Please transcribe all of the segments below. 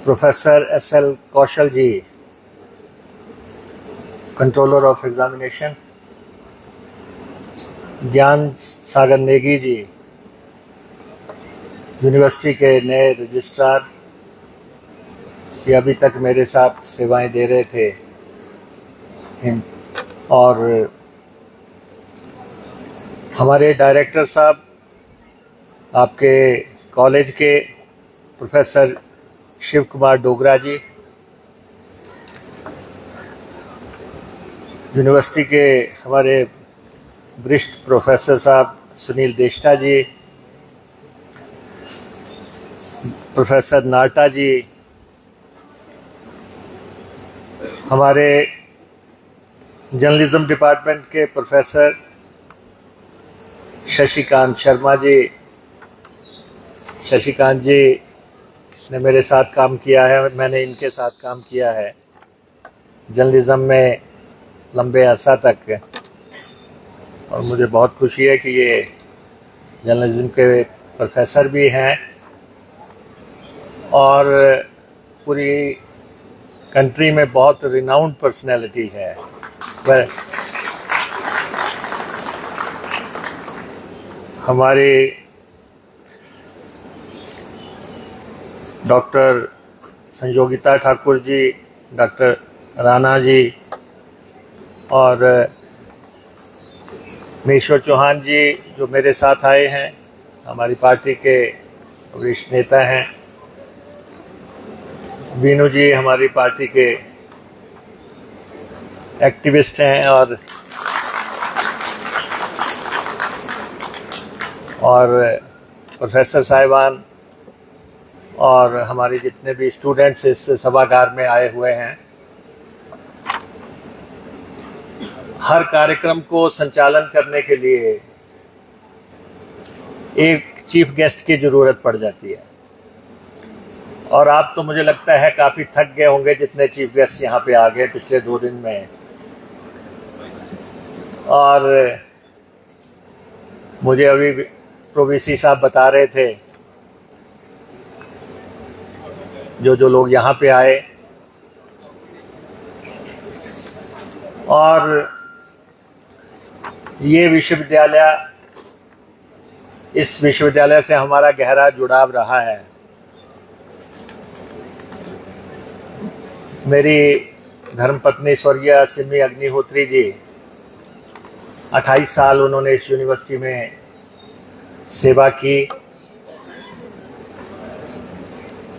Professor S L. Kaushal ji, controller of examination, Gyan Sagar Negi ji, university के नए registrar, ये अभी तक मेरे साथ सेवाएं दे रहे थे, और हमारे डायरेक्टर साहब, आपके कॉलेज के प्रोफेसर शिव कुमार डोगरा जी, यूनिवर्सिटी के हमारे वरिष्ठ प्रोफेसर साहब सुनील देष्टा जी, प्रोफेसर नाटा जी, हमारे जर्नलिज्म डिपार्टमेंट के प्रोफेसर शशिकांत शर्मा जी, शशिकांत जी ने मेरे साथ काम किया है, मैंने इनके साथ काम किया है जर्नलिज्म में लंबे अरसा तक, और मुझे बहुत खुशी है कि ये जर्नलिज्म के प्रोफेसर भी हैं और पूरी कंट्री में बहुत रिनाउंड पर्सनैलिटी है। हमारी डॉक्टर संयोगिता ठाकुर जी, डॉक्टर राणा जी और मेश्वर चौहान जी जो मेरे साथ आए हैं, हमारी पार्टी के वरिष्ठ नेता हैं, बीनू जी हमारी पार्टी के एक्टिविस्ट हैं, और प्रोफेसर साहिबान और हमारे जितने भी स्टूडेंट्स इस सभागार में आए हुए हैं। हर कार्यक्रम को संचालन करने के लिए एक चीफ गेस्ट की ज़रूरत पड़ जाती है, और आप तो मुझे लगता है काफ़ी थक गए होंगे जितने चीफ गेस्ट यहाँ पे आ गए पिछले 2 दिन में। और मुझे अभी प्रोवीसी साहब बता रहे थे जो लोग यहाँ पे आए, और ये विश्वविद्यालय, इस विश्वविद्यालय से हमारा गहरा जुड़ाव रहा है। मेरी धर्मपत्नी स्वर्गीय सिमी अग्निहोत्री जी, 28 साल उन्होंने इस यूनिवर्सिटी में सेवा की।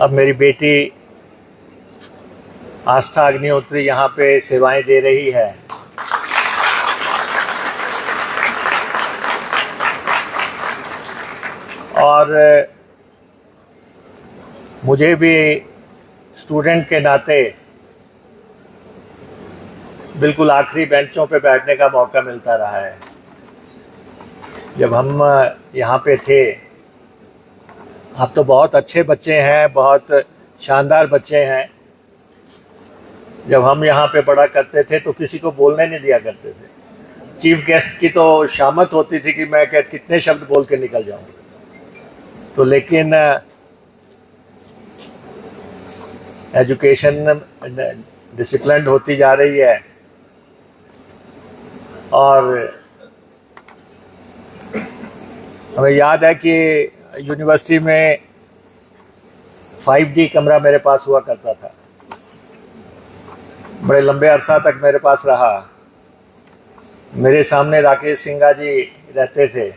अब मेरी बेटी आस्था अग्निहोत्री यहाँ पे सेवाएं दे रही है, और मुझे भी स्टूडेंट के नाते बिल्कुल आखिरी बेंचों पे बैठने का मौका मिलता रहा है। जब हम यहाँ पे थे, आप तो बहुत अच्छे बच्चे हैं, बहुत शानदार बच्चे हैं। जब हम यहाँ पे पढ़ा करते थे तो किसी को बोलने नहीं दिया करते थे। चीफ गेस्ट की तो शामत होती थी कि मैं कितने शब्द बोल के निकल जाऊँ, तो लेकिन एजुकेशन डिसिप्लिन होती जा रही है, और हमें याद है कि यूनिवर्सिटी में 5D कमरा मेरे पास हुआ करता था, बड़े लंबे अरसा तक मेरे पास रहा। मेरे सामने राकेश सिंघा जी रहते थे,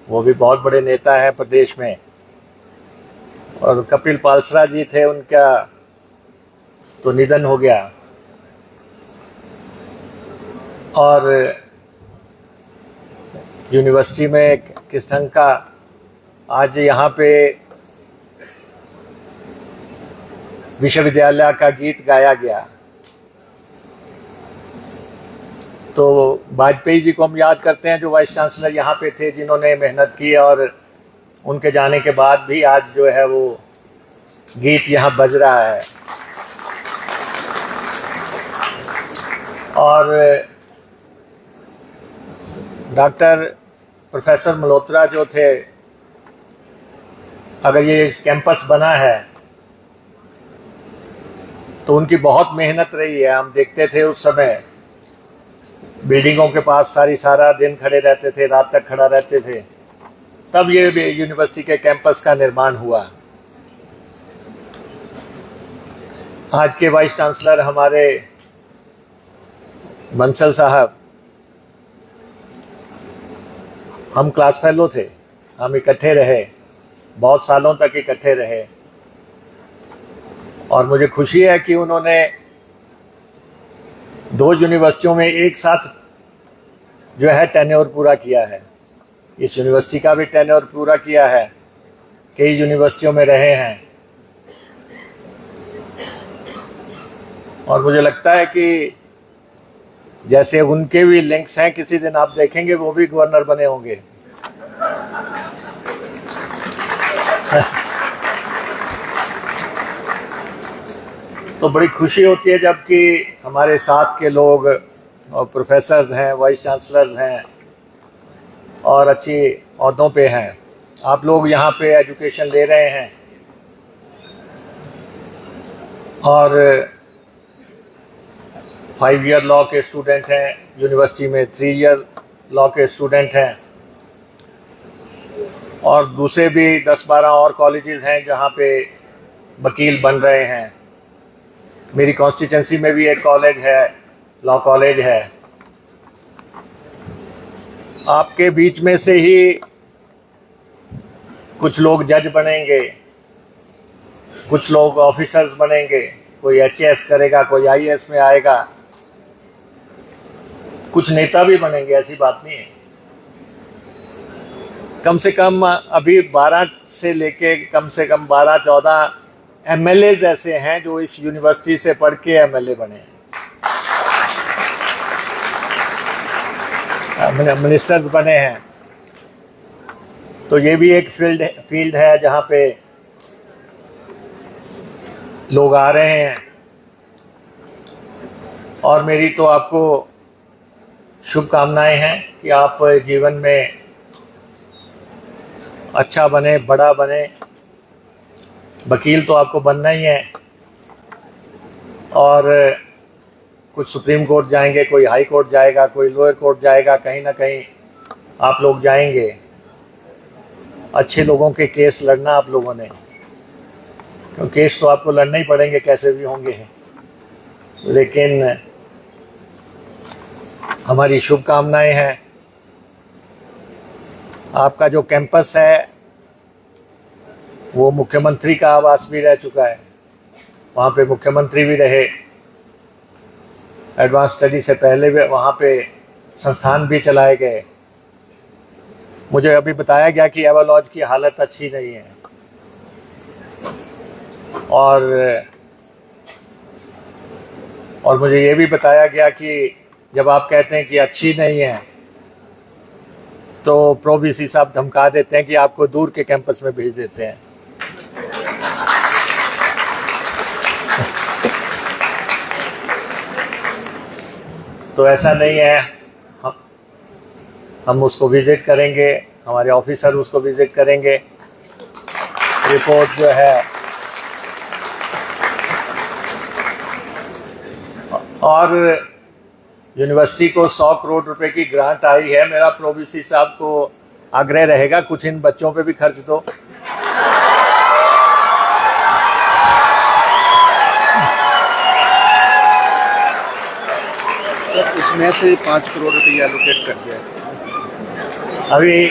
वो भी बहुत बड़े नेता हैं प्रदेश में, और कपिल पालसरा जी थे, उनका तो निधन हो गया। और यूनिवर्सिटी में किस ढंग का आज यहाँ पे विश्वविद्यालय का गीत गाया गया, तो वाजपेयी जी को हम याद करते हैं जो वाइस चांसलर यहाँ पे थे, जिन्होंने मेहनत की, और उनके जाने के बाद भी आज जो है वो गीत यहाँ बज रहा है। और डॉक्टर प्रोफेसर मल्होत्रा जो थे, अगर ये कैंपस बना है तो उनकी बहुत मेहनत रही है। हम देखते थे उस समय बिल्डिंगों के पास सारा दिन खड़े रहते थे, रात तक खड़ा रहते थे, तब ये यूनिवर्सिटी के कैंपस का निर्माण हुआ। आज के वाइस चांसलर हमारे बंसल साहब, हम क्लास फेलो थे, हम इकट्ठे रहे, बहुत सालों तक इकट्ठे रहे, और मुझे खुशी है कि उन्होंने 2 यूनिवर्सिटियों में एक साथ जो है टेन्योर पूरा किया है। इस यूनिवर्सिटी का भी टेन्योर पूरा किया है, कई यूनिवर्सिटियों में रहे हैं, और मुझे लगता है कि जैसे उनके भी लिंक्स हैं, किसी दिन आप देखेंगे वो भी गवर्नर बने होंगे। तो बड़ी खुशी होती है जबकि हमारे साथ के लोग और प्रोफेसर्स हैं, वाइस चांसलर्स हैं और अच्छी ओहदों पे हैं, आप लोग यहाँ पे एजुकेशन ले रहे हैं, और 5 ईयर लॉ के स्टूडेंट हैं, यूनिवर्सिटी में 3 ईयर लॉ के स्टूडेंट हैं, और दूसरे भी 10-12 और कॉलेजेस हैं जहाँ पे वकील बन रहे हैं। मेरी कॉन्स्टिट्यूंसी में भी एक कॉलेज है, लॉ कॉलेज है। आपके बीच में से ही कुछ लोग जज बनेंगे, कुछ लोग ऑफिसर्स बनेंगे, कोई HAS करेगा, कोई IAS में आएगा, कुछ नेता भी बनेंगे, ऐसी बात नहीं है। कम से कम अभी 12 से लेके कम से कम 12-14 MLAs ऐसे हैं जो इस यूनिवर्सिटी से पढ़ के MLA बने हैं, मिनिस्टर्स बने हैं। तो ये भी एक फील्ड है जहाँ पे लोग आ रहे हैं, और मेरी तो आपको शुभकामनाएं हैं कि आप जीवन में अच्छा बने, बड़ा बने। वकील तो आपको बनना ही है, और कुछ सुप्रीम कोर्ट जाएंगे, कोई हाई कोर्ट जाएगा, कोई लोअर कोर्ट जाएगा, कहीं ना कहीं आप लोग जाएंगे। अच्छे लोगों के केस लड़ना आप लोगों ने, क्योंकि केस तो आपको लड़ना ही पड़ेंगे, कैसे भी होंगे। लेकिन हमारी शुभकामनाएं हैं। आपका जो कैंपस है वो मुख्यमंत्री का आवास भी रह चुका है, वहाँ पे मुख्यमंत्री भी रहे, एडवांस स्टडी से पहले भी वहाँ पे संस्थान भी चलाए गए। मुझे अभी बताया गया कि एवलॉज की हालत अच्छी नहीं है, और मुझे ये भी बताया गया कि जब आप कहते हैं कि अच्छी नहीं है तो प्रो VC साहब धमका देते हैं कि आपको दूर के कैंपस में भेज देते हैं। तो ऐसा नहीं है, हम उसको विजिट करेंगे, हमारे ऑफिसर उसको विजिट करेंगे। रिपोर्ट जो है, और यूनिवर्सिटी को 100 करोड़ रुपए की ग्रांट आई है। मेरा प्रो VC साहब को आग्रह रहेगा कुछ इन बच्चों पे भी खर्च दो। उसमें से 5 करोड़ रुपये एलोकेट कर दिया। अभी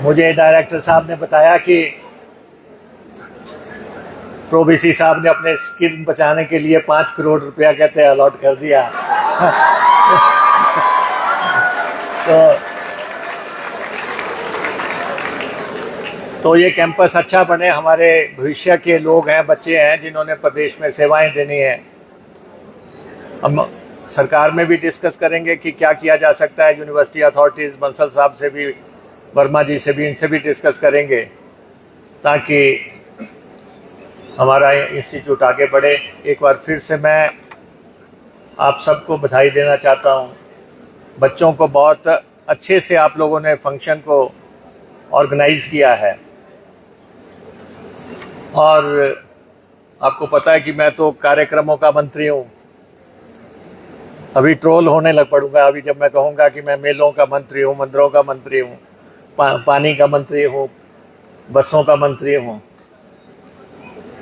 मुझे डायरेक्टर साहब ने बताया कि प्रो VC साहब ने अपने स्किन बचाने के लिए 5 करोड़ रुपया कहते हैं अलॉट कर दिया। तो ये कैंपस अच्छा बने। हमारे भविष्य के लोग हैं, बच्चे हैं जिन्होंने प्रदेश में सेवाएं देनी है। हम सरकार में भी डिस्कस करेंगे कि क्या किया जा सकता है। यूनिवर्सिटी अथॉरिटीज़, बंसल साहब से भी, वर्मा जी से भी, इनसे भी डिस्कस करेंगे ताकि हमारा इंस्टीट्यूट आगे बढ़े। एक बार फिर से मैं आप सबको बधाई देना चाहता हूँ। बच्चों को बहुत अच्छे से आप लोगों ने फंक्शन को ऑर्गेनाइज किया है, और आपको पता है कि मैं तो कार्यक्रमों का मंत्री हूँ। अभी ट्रोल होने लग पड़ूंगा अभी जब मैं कहूँगा कि मैं मेलों का मंत्री हूँ, मंदिरों का मंत्री हूँ, पानी का मंत्री हूँ, बसों का मंत्री हूँ।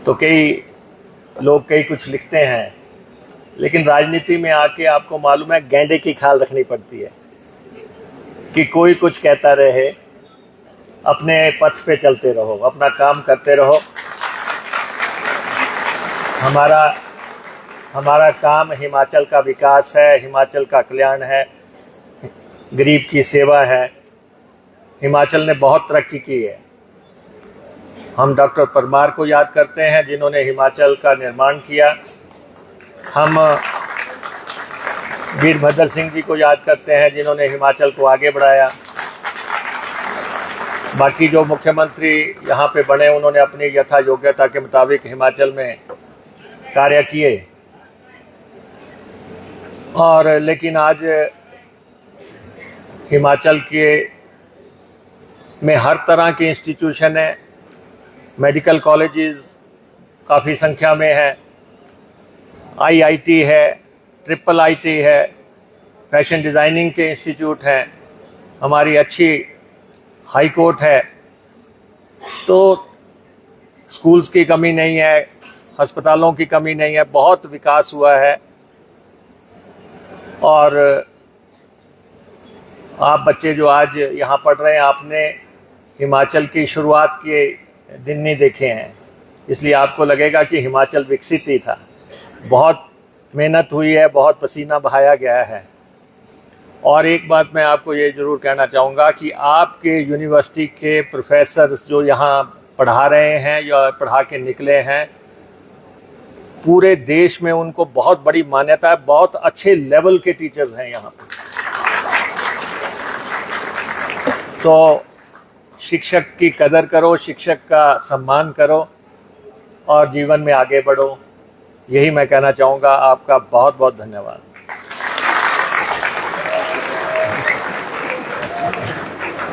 तो कई लोग कई कुछ लिखते हैं, लेकिन राजनीति में आके आपको मालूम है गैंडे की खाल रखनी पड़ती है कि कोई कुछ कहता रहे, अपने पथ पे चलते रहो, अपना काम करते रहो। हमारा काम हिमाचल का विकास है, हिमाचल का कल्याण है, गरीब की सेवा है। हिमाचल ने बहुत तरक्की की है। हम डॉक्टर परमार को याद करते हैं जिन्होंने हिमाचल का निर्माण किया। हम वीरभद्र सिंह जी को याद करते हैं जिन्होंने हिमाचल को आगे बढ़ाया। बाकी जो मुख्यमंत्री यहाँ पे बने उन्होंने अपनी यथा योग्यता के मुताबिक हिमाचल में कार्य किए। और लेकिन आज हिमाचल के में हर तरह के इंस्टीट्यूशन है, मेडिकल कॉलेजेस काफ़ी संख्या में है, IIT है, IIIT है, फैशन डिज़ाइनिंग के इंस्टीट्यूट हैं, हमारी अच्छी हाई कोर्ट है। तो स्कूल्स की कमी नहीं है, अस्पतालों की कमी नहीं है, बहुत विकास हुआ है। और आप बच्चे जो आज यहाँ पढ़ रहे हैं, आपने हिमाचल की शुरुआत के दिन नहीं देखे हैं, इसलिए आपको लगेगा कि हिमाचल विकसित ही था। बहुत मेहनत हुई है, बहुत पसीना बहाया गया है। और एक बात मैं आपको ये ज़रूर कहना चाहूँगा कि आपके यूनिवर्सिटी के प्रोफेसर्स जो यहाँ पढ़ा रहे हैं या पढ़ा के निकले हैं, पूरे देश में उनको बहुत बड़ी मान्यता है, बहुत अच्छे लेवल के टीचर्स हैं यहाँ पर। तो शिक्षक की कदर करो, शिक्षक का सम्मान करो और जीवन में आगे बढ़ो। यही मैं कहना चाहूँगा। आपका बहुत बहुत धन्यवाद।